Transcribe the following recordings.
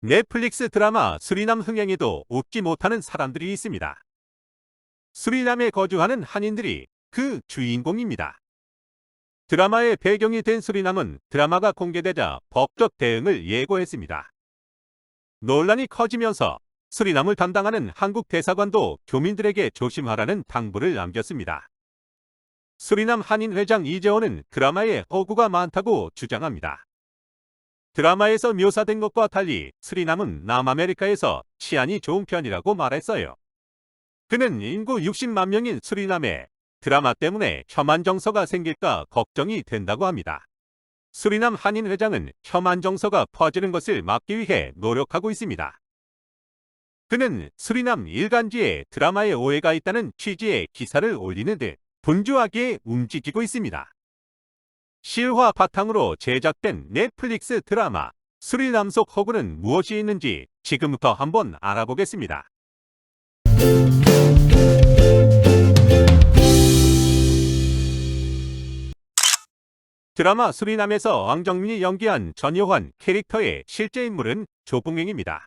넷플릭스 드라마 수리남 흥행에도 웃지 못하는 사람들이 있습니다. 수리남에 거주하는 한인들이 그 주인공입니다. 드라마의 배경이 된 수리남은 드라마가 공개되자 법적 대응을 예고했습니다. 논란이 커지면서 수리남을 담당하는 한국 대사관도 교민들에게 조심하라는 당부를 남겼습니다. 수리남 한인회장 이재호는 드라마에 허구가 많다고 주장합니다. 드라마에서 묘사된 것과 달리 수리남은 남아메리카에서 치안이 좋은 편이라고 말했어요. 그는 인구 60만 명인 수리남에 드라마 때문에 혐한 정서가 생길까 걱정이 된다고 합니다. 수리남 한인 회장은 혐한 정서가 퍼지는 것을 막기 위해 노력하고 있습니다. 그는 수리남 일간지에 드라마에 오해가 있다는 취지의 기사를 올리는 듯 분주하게 움직이고 있습니다. 실화 바탕으로 제작된 넷플릭스 드라마 수리남 속 허구는 무엇이 있는지 지금부터 한번 알아보겠습니다. 드라마 수리남에서 왕정민이 연기한 전요환 캐릭터의 실제 인물은 조봉행입니다.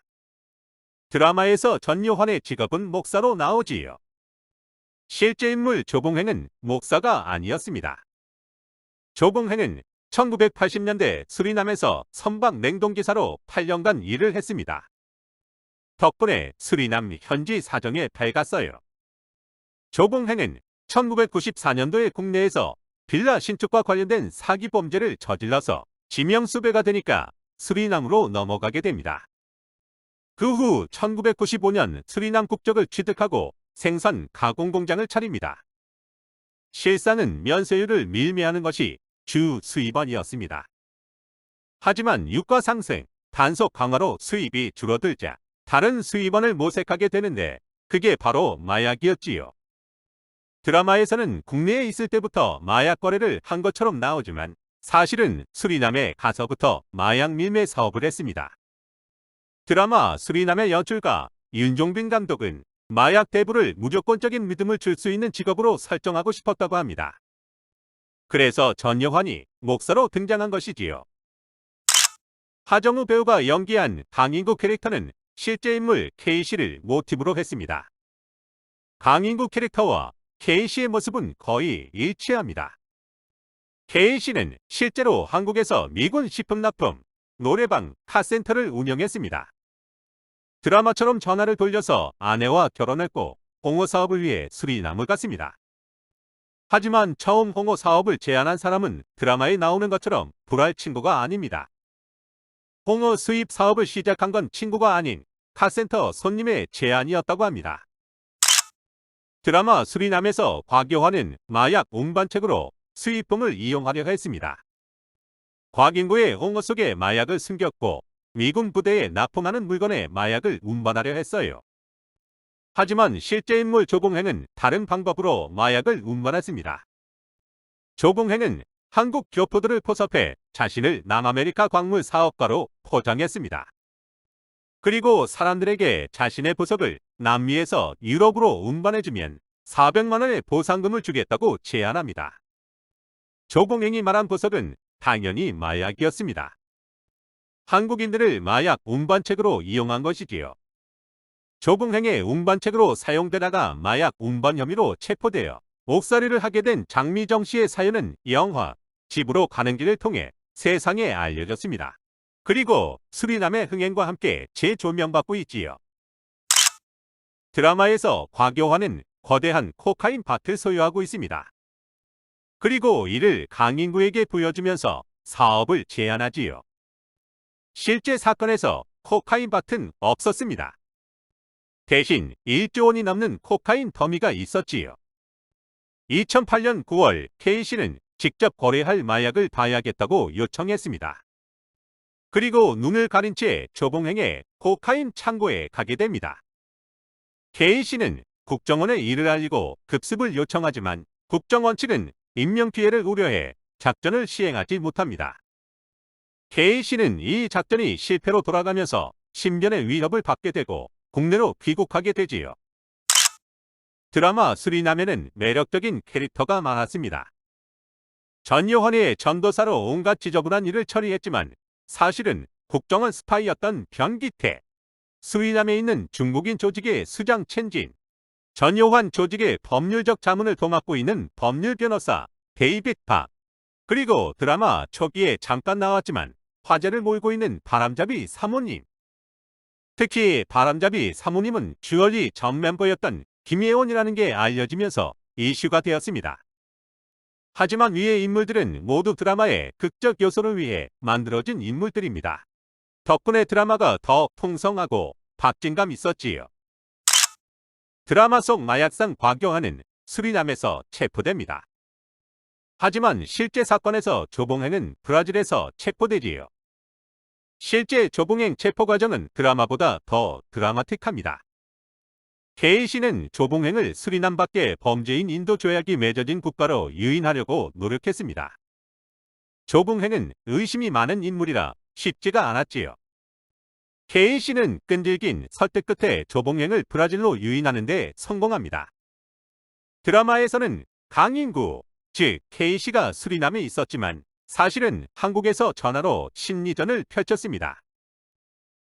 드라마에서 전요환의 직업은 목사로 나오지요. 실제 인물 조봉행은 목사가 아니었습니다. 조봉행은 1980년대 수리남에서 선박 냉동기사로 8년간 일을 했습니다. 덕분에 수리남 현지 사정에 밝았어요. 조봉행은 1994년도에 국내에서 빌라 신축과 관련된 사기 범죄를 저질러서 지명수배가 되니까 수리남으로 넘어가게 됩니다. 그 후 1995년 수리남 국적을 취득하고 생선 가공 공장을 차립니다. 실상은 면세율을 밀매하는 것이 주 수입원이었습니다. 하지만 유가 상승, 단속 강화로 수입이 줄어들자 다른 수입원을 모색하게 되는데 그게 바로 마약이었지요. 드라마에서는 국내에 있을 때부터 마약 거래를 한 것처럼 나오지만 사실은 수리남에 가서부터 마약 밀매 사업을 했습니다. 드라마 수리남의 연출가 윤종빈 감독은 마약 대부를 무조건적인 믿음을 줄 수 있는 직업으로 설정하고 싶었다고 합니다. 그래서 전요환이 목사로 등장한 것이지요. 하정우 배우가 연기한 강인구 캐릭터는 실제 인물 K씨를 모티브로 했습니다. 강인구 캐릭터와 K씨의 모습은 거의 일치합니다. K씨는 실제로 한국에서 미군 식품납품, 노래방, 카센터를 운영했습니다. 드라마처럼 전화를 돌려서 아내와 결혼했고 홍어 사업을 위해 수리남을 갔습니다. 하지만 처음 홍어 사업을 제안한 사람은 드라마에 나오는 것처럼 불알 친구가 아닙니다. 홍어 수입 사업을 시작한 건 친구가 아닌 카센터 손님의 제안이었다고 합니다. 드라마 수리남에서 곽요환은 마약 운반책으로 수입품을 이용하려 했습니다. 곽인구의 홍어 속에 마약을 숨겼고 미군 부대에 납품하는 물건에 마약을 운반하려 했어요. 하지만 실제 인물 조봉행은 다른 방법으로 마약을 운반했습니다. 조봉행은 한국 교포들을 포섭해 자신을 남아메리카 광물 사업가로 포장했습니다. 그리고 사람들에게 자신의 보석을 남미에서 유럽으로 운반해주면 400만 원의 보상금을 주겠다고 제안합니다. 조봉행이 말한 보석은 당연히 마약이었습니다. 한국인들을 마약 운반책으로 이용한 것이지요. 조봉행의 운반책으로 사용되다가 마약 운반 혐의로 체포되어 옥살이를 하게 된 장미정 씨의 사연은 영화 집으로 가는 길을 통해 세상에 알려졌습니다. 그리고 수리남의 흥행과 함께 재조명받고 있지요. 드라마에서 곽요환은 거대한 코카인 밭을 소유하고 있습니다. 그리고 이를 강인구에게 보여주면서 사업을 제안하지요. 실제 사건에서 코카인 밭은 없었습니다. 대신 1조 원이 넘는 코카인 더미가 있었지요. 2008년 9월 K씨는 직접 거래할 마약을 봐야겠다고 요청했습니다. 그리고 눈을 가린 채 조봉행의 코카인 창고에 가게 됩니다. K씨는 국정원에 이를 알리고 급습을 요청하지만 국정원 측은 인명피해를 우려해 작전을 시행하지 못합니다. K씨는 이 작전이 실패로 돌아가면서 신변의 위협을 받게 되고 국내로 귀국하게 되지요. 드라마 수리남에는 매력적인 캐릭터가 많았습니다. 전요환의 전도사로 온갖 지저분한 일을 처리했지만 사실은 국정원 스파이였던 변기태, 수리남에 있는 중국인 조직의 수장 첸진, 전요환 조직의 법률적 자문을 도맡고 있는 법률 변호사 데이빗 박, 그리고 드라마 초기에 잠깐 나왔지만 화제를 몰고 있는 바람잡이 사모님. 특히 바람잡이 사모님은 주얼리 전 멤버였던 김예원이라는 게 알려지면서 이슈가 되었습니다. 하지만 위의 인물들은 모두 드라마의 극적 요소를 위해 만들어진 인물들입니다. 덕분에 드라마가 더 풍성하고 박진감 있었지요. 드라마 속 마약상 곽경환은 수리남에서 체포됩니다. 하지만 실제 사건에서 조봉행은 브라질에서 체포되지요. 실제 조봉행 체포 과정은 드라마보다 더 드라마틱합니다. K씨는 조봉행을 수리남 밖의 범죄인 인도 조약이 맺어진 국가로 유인하려고 노력했습니다. 조봉행은 의심이 많은 인물이라 쉽지가 않았지요. K씨는 끈질긴 설득 끝에 조봉행을 브라질로 유인하는 데 성공합니다. 드라마에서는 강인구, 즉 K씨가 수리남에 있었지만 사실은 한국에서 전화로 심리전을 펼쳤습니다.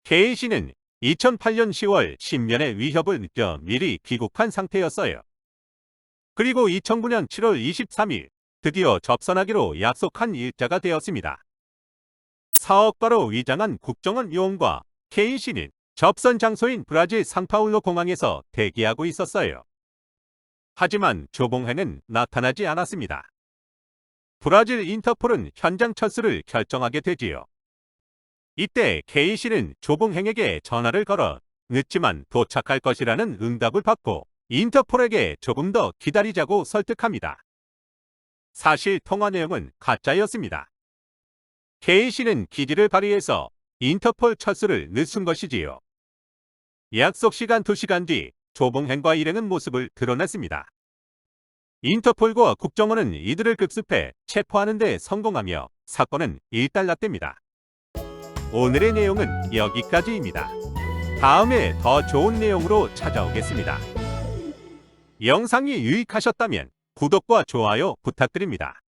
K씨는 2008년 10월 신변의 위협을 느껴 미리 귀국한 상태였어요. 그리고 2009년 7월 23일 드디어 접선하기로 약속한 일자가 되었습니다. 사업가로 위장한 국정원 요원과 K씨는 접선 장소인 브라질 상파울로 공항에서 대기하고 있었어요. 하지만 조봉행은 나타나지 않았습니다. 브라질 인터폴은 현장 철수를 결정하게 되지요. 이때 K씨는 조봉행에게 전화를 걸어 늦지만 도착할 것이라는 응답을 받고 인터폴에게 조금 더 기다리자고 설득합니다. 사실 통화 내용은 가짜였습니다. K씨는 기지를 발휘해서 인터폴 철수를 늦춘 것이지요. 약속 시간 2시간 뒤 조봉행과 일행은 모습을 드러냈습니다. 인터폴과 국정원은 이들을 급습해 체포하는 데 성공하며 사건은 일단락됩니다. 오늘의 내용은 여기까지입니다. 다음에 더 좋은 내용으로 찾아오겠습니다. 영상이 유익하셨다면 구독과 좋아요 부탁드립니다.